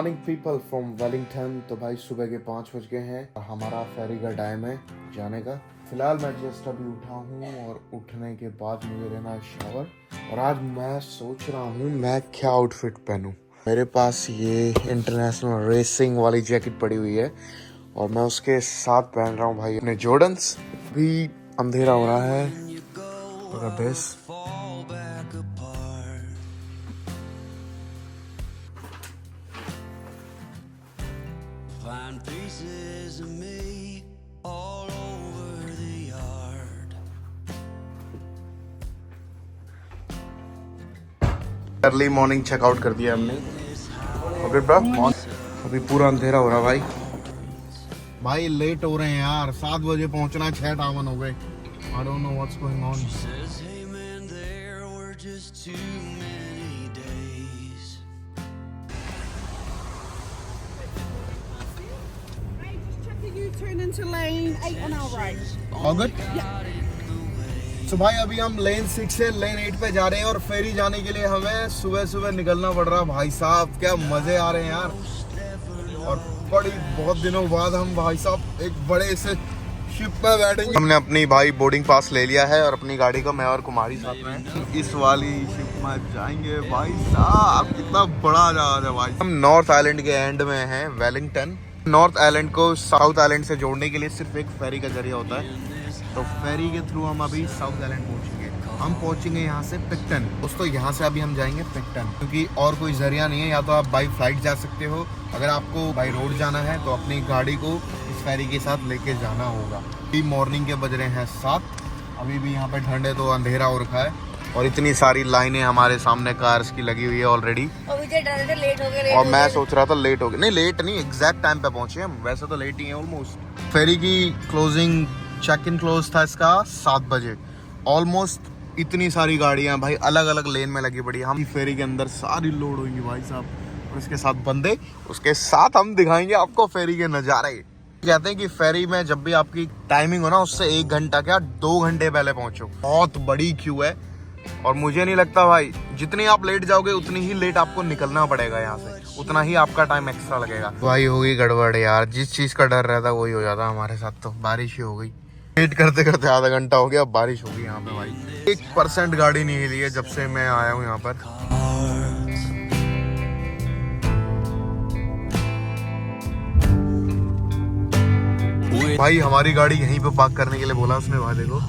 Morning people from Wellington. तो भाई सुबह के 5 बज गए हैं और हमारा फेरी का टाइम है जाने का। फिलहाल मैं जस्ट अभी उठा हूँ और उठने के बाद मुझे लेना है शावर। और आज मैं सोच रहा हूँ मैं क्या आउटफिट पहनूं। मेरे पास ये इंटरनेशनल रेसिंग वाली जैकेट पड़ी हुई है और मैं उसके साथ पहन रहा हूँ भाई अपने जॉर्डन्स। अभी अंधेरा हो रहा है। Look at this. Find pieces of me all over the yard. Early morning checkout कर दिया हमने। अभी पूरा अंधेरा हो रहा भाई लेट हो रहे हैं यार। 7 बजे पहुंचना है, 6:58 हो गए। I don't know what's going on. Says, hey man, there were just too many days. Hey, just check a U-turn into lane 8 on our right. All good? तो भाई अभी हम लेन 6 से लेन 8 पे जा रहे हैं और फेरी जाने के लिए हमें सुबह सुबह निकलना पड़ रहा। भाई साहब क्या मजे आ रहे हैं यार। और बहुत दिनों बाद हम भाई साहब एक बड़े से शिप पे बैठेंगे। हमने अपनी भाई बोर्डिंग पास ले लिया है और अपनी गाड़ी को मैं और कुमारी साथ में इस वाली शिप में जाएंगे। भाई साहब कितना बड़ा जहाज है भाई। हम नॉर्थ आइलैंड के एंड में हैं, वेलिंगटन। नॉर्थ आइलैंड को साउथ आइलैंड से जोड़ने के लिए सिर्फ एक फेरी का जरिया होता है। तो फेरी के थ्रू हम अभी साउथ आइलैंड पहुंचेंगे। हम पहुंचेंगे यहाँ से पिक्टन। दोस्तों यहाँ से अभी हम जाएंगे पिक्टन क्योंकि और कोई जरिया नहीं है। या तो आप बाई फ्लाइट जा सकते हो, अगर आपको बाई रोड जाना है तो अपनी गाड़ी को इस फेरी के साथ लेके जाना होगा। अभी मॉर्निंग के बज रहे हैं 7। अभी भी यहाँ पे ठंड है तो अंधेरा हो रखा है और इतनी सारी लाइनें हमारे सामने कार्स की लगी हुई है ऑलरेडी। और मैं सोच रहा था लेट हो गए। नहीं लेट नहीं, एग्जैक्ट टाइम पे पहुंचे हम। वैसे तो लेट ही है ऑलमोस्ट। फेरी की क्लोजिंग चेक इन क्लोज था इसका 7 बजे। ऑलमोस्ट इतनी सारी गाड़ियां भाई अलग अलग लेन में लगी पड़ी। हम फेरी के अंदर सारी लोड होंगी भाई साहब और इसके साथ बंदे। उसके साथ हम दिखाएंगे आपको फेरी के नज़ारे। कहते हैं कि फेरी में जब भी आपकी टाइमिंग हो ना उससे 1 घंटा क्या 2 घंटे पहले पहुंचो। बहुत बड़ी क्यू है और मुझे नहीं लगता भाई जितनी आप लेट जाओगे उतनी ही लेट आपको निकलना पड़ेगा यहाँ से, उतना ही आपका टाइम एक्स्ट्रा लगेगा। भाई होगी गड़बड़ यार। जिस चीज का डर रहता वही हो जाता हमारे साथ। तो बारिश ही हो गई। वेट करते करते आधा घंटा हो गया, अब बारिश होगी यहाँ पे भाई। 1% गाड़ी नहीं हिली है जब से मैं आया हूँ यहाँ पर। भाई हमारी गाड़ी यहीं पे पार्क करने के लिए बोला उसने। भाई देखो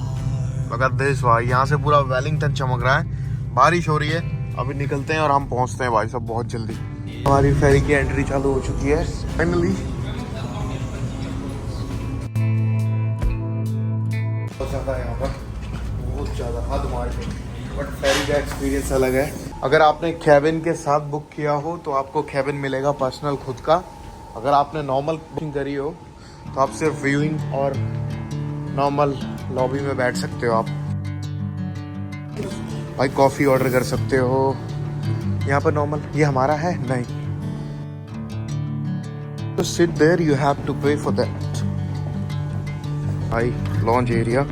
अगर देश भाई यहाँ से पूरा वेलिंगटन चमक रहा है। बारिश हो रही है, अभी निकलते हैं और हम पहुँचते हैं भाई साहब बहुत जल्दी। हमारी फेरी की एंट्री चालू हो चुकी है फाइनली। यहाँ पर बहुत ज़्यादा हद मार के, बट फेरी का एक्सपीरियंस अलग है। अगर आपने कैबिन के साथ बुक किया हो तो आपको कैबिन मिलेगा पर्सनल खुद का। अगर आपने नॉर्मल बुकिंग करी हो तो आप सिर्फ व्यूइंग और नॉर्मल लॉबी में बैठ सकते हो। आप भाई कॉफ़ी ऑर्डर कर सकते हो यहाँ पर नॉर्मल। ये हमारा है नहीं। तो sit there you have to pay for that. भाई लॉन्च एरिया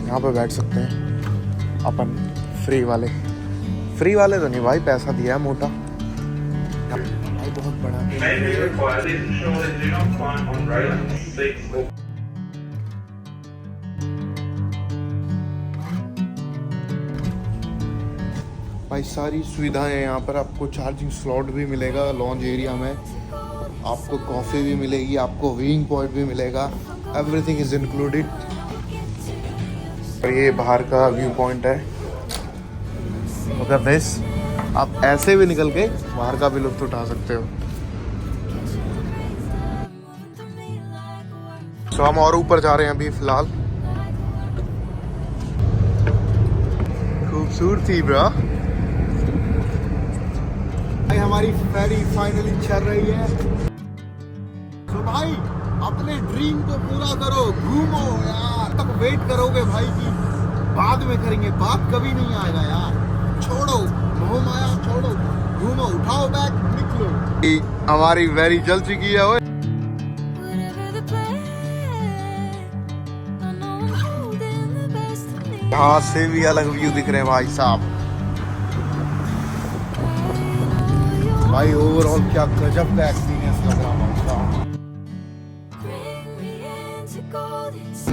यहाँ पे बैठ सकते हैं अपन। फ्री वाले तो नहीं भाई, पैसा दिया है मोटा भाई। बहुत बड़ा भाई सारी सुविधाएं हैं यहाँ पर। आपको चार्जिंग स्लॉट भी मिलेगा लॉन्च एरिया में, आपको कॉफ़ी भी मिलेगी, आपको व्यूइंग पॉइंट भी मिलेगा। Everything is included. और ये बाहर का व्यू पॉइंट है। अगर दिस आप ऐसे भी निकल के बाहर का भी लुत्फ उठा सकते हो। तो हम और ऊपर जा रहे हैं अभी फिलहाल। खूबसूरती ब्रा। भाई हमारी फेरी फाइनली चल रही है। तो भाई अपने ड्रीम को पूरा करो, घूमो यार। तब वेट करोगे भाई की बाद में करेंगे, बात कभी नहीं आएगा यार। छोड़ो मोह माया, छोड़ो, घूमो, उठाओ बैग, निकलो। हमारी वेरी जल चुकी है। यहाँ से भी अलग व्यू दिख रहे हैं भाई साहब। भाई ओवरऑल क्या गजब का एक्सपीरियंस लग रहा है।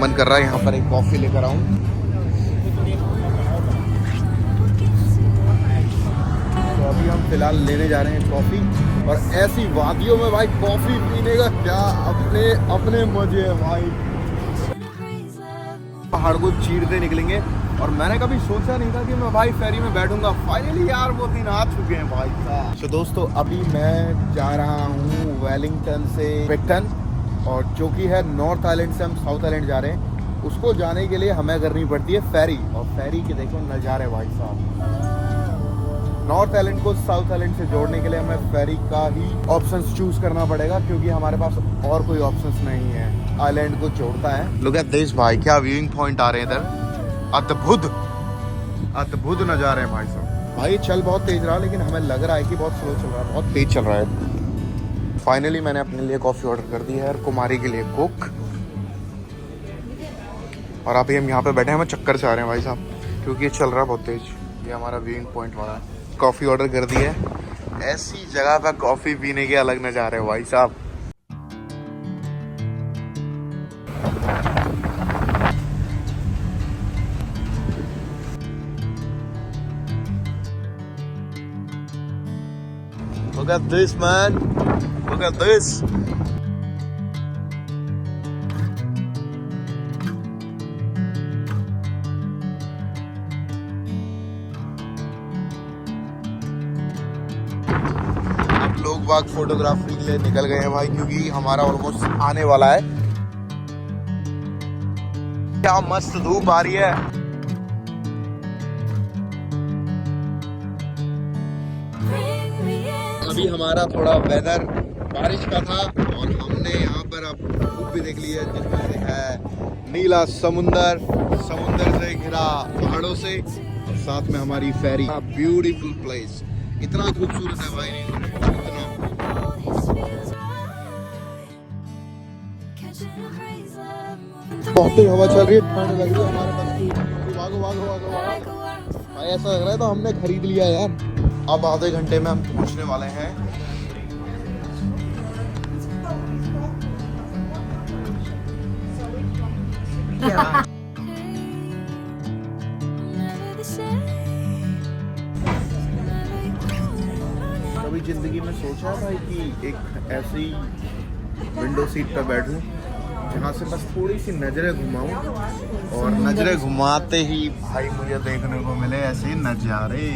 मन कर रहा है यहाँ पर एक कॉफी लेकर आऊं। तो अभी हम फिलहाल लेने जा रहे हैं कॉफी, और ऐसी वादियों में भाई कॉफी पीने का क्या अपने अपने मजे है भाई। पहाड़ को चीरते निकलेंगे, और मैंने कभी सोचा नहीं था कि मैं भाई फेरी में बैठूंगा। फाइनली यार वो दिन आ चुके हैं भाई साहब। तो दोस्तों अभी मैं जा रहा हूँ वेलिंगटन से पिक्टन, और जो कि है नॉर्थ आइलैंड से हम साउथ आइलैंड जा रहे हैं। उसको जाने के लिए हमें करनी पड़ती है फेरी, और फेरी के देखो नज़ारे भाई साहब। नॉर्थ आइलैंड को साउथ आइलैंड से जोड़ने के लिए हमें फेरी का ही ऑप्शंस चूज करना पड़ेगा, क्योंकि हमारे पास और कोई ऑप्शंस नहीं है। आइलैंड को जोड़ता है। लुक एट दिस भाई, क्या व्यूइंग पॉइंट आ रहे हैं इधर। अद्भुत अद्भुत नज़ारे हैं भाई साहब। भाई चल बहुत तेज रहा, लेकिन हमें लग रहा है कि बहुत स्लो चल रहा है, बहुत तेज चल रहा है। फाइनली मैंने अपने लिए कॉफ़ी ऑर्डर कर दी है, और कुमारी के लिए कोक। और अभी हम यहाँ पे बैठे हैं, हमें चक्कर से आ रहे हैं भाई साहब, क्योंकि ये चल रहा है बहुत तेज। ये हमारा व्यूइंग पॉइंट वाला है। कॉफ़ी ऑर्डर कर दी है। ऐसी जगह पर कॉफ़ी पीने के अलग नज़ारे हैं भाई साहब। Look at this man, look at this. अब लोग बाग फोटोग्राफी के लिए निकल गए हैं भाई, क्योंकि हमारा ऑलमोस्ट आने वाला है। क्या मस्त धूप आ रही है। अभी हमारा थोड़ा वेदर बारिश का था, और हमने यहाँ पर अब धूप भी देख ली है, जिसमें से है नीला समुंदर, समुंदर से घिरा पहाड़ों से, और साथ में हमारी फेरी। ब्यूटीफुल प्लेस, इतना खूबसूरत है भाई, इतना। बहुत ही हवा चल रही है, ठंड लग रही है हमारे पास। भागो भागो भागो भाई, ऐसा लग रहा है तो हमने खरीद लिया यार। अब आधे घंटे में हम पहुंचने वाले हैं। कभी जिंदगी में सोचा था कि एक ऐसी विंडो सीट पर बैठूं जहां से बस थोड़ी सी नजरें घुमाऊं, और नजरें घुमाते ही भाई मुझे देखने को मिले ऐसे नजारे।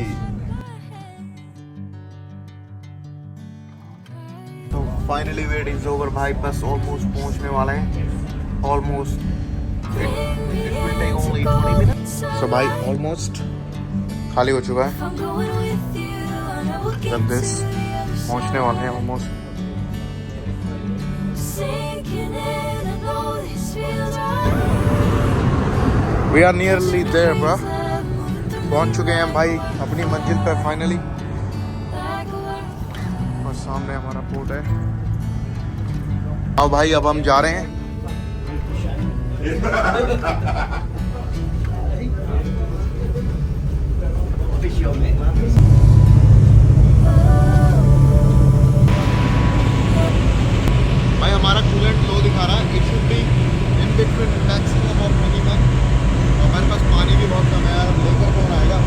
तो फाइनली वेट इज ओवर भाई, बस ऑलमोस्ट पहुंचने वाले हैं। Almost it will take only 20 minutes. So भाई ऑलमोस्ट खाली हो चुका है। जब दिस पहुंचने वाले हैं almost. We are nearly there bro. पहुंच चुके हैं हम भाई अपनी मंजिल पर फाइनली, और सामने हमारा पोर्ट है। अब भाई अब हम जा रहे हैं। भाई हमारा कूलेंट लो दिखा रहा है, it should be in between maximum और मिनिमम। हमारे पास पानी भी बहुत कम है यार, लेकर कौन आएगा।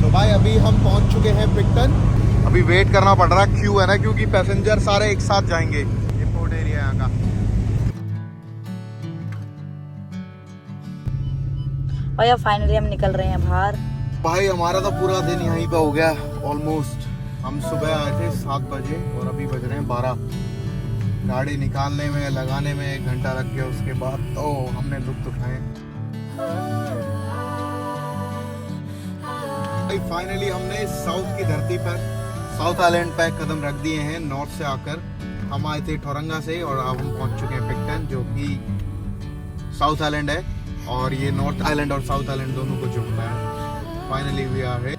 तो भाई अभी हम पहुंच चुके हैं पिक्टन। अभी वेट करना पड़ रहा है, क्यों है ना, क्योंकि पैसेंजर सारे एक साथ जाएंगे। ये पोर्ट एरिया यहाँ का। और यार फाइनली हम निकल रहे हैं बाहर। भाई हमारा तो पूरा दिन यहीं पे हो गया ऑलमोस्ट। हम सुबह आए थे 7 बजे, और अभी बज रहे हैं 12। गाड़ी निकालने में लगाने में 1 घंटा लग गया। उसके बाद तो हमने लुत्फ उठाए। फाइनली हमने साउथ की धरती पर, साउथ आइलैंड पर कदम रख दिए हैं। नॉर्थ से आकर हम आए थे ठोरंगा से, और अब हम पहुंच चुके हैं पिक्टन, जो कि साउथ आइलैंड है, और ये नॉर्थ आइलैंड और साउथ आइलैंड दोनों को जोड़ता है। Finally we are here.